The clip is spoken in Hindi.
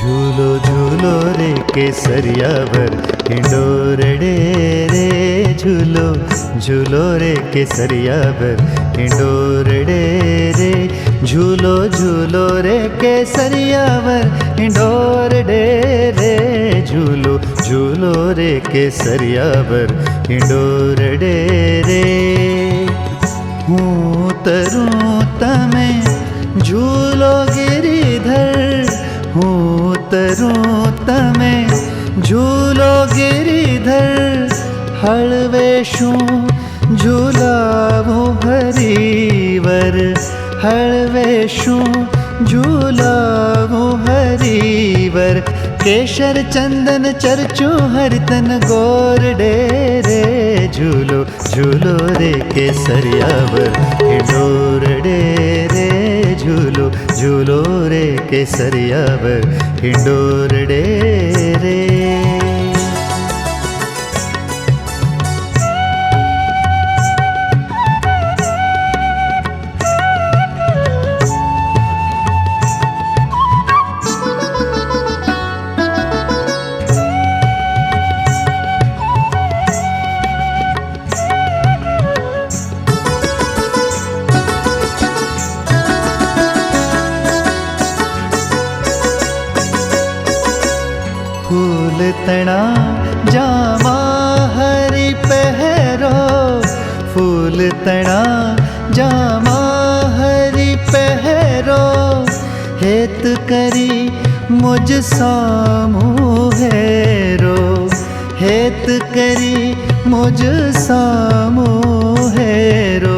झूलो झूलो रे केसरिया वर हिंडोरड़े रे, झूलो झूलो रे केसरिया वर हिंडोरड़े रे, झूलो झूलो रे केसरिया वर हिंडोरड़े रे, झूलो झूलो रे केसरिया वर हिंडोरड़े रे। हूँ तरूँ तमे झूलो गिरिधर, हूँ तरूँ तमे झूलो गिरिधर, हळवेशु झूलावो हरिवर, हळवेशु झूलावो हरिवर, केशर चंदन चर्चो हरितन गोरडे रे, झूलो झूलो रे केसरिया वर हिंडोरड़े रे, झूलो झूलो रे केसरिया वर हिंडोरड़े रे। फूल तना जामा हरी पहरो, फूल तना जामा हरी पहरो, हेत करी मुझ सामू हेरो, हेत करी मुझ सामू हेरो,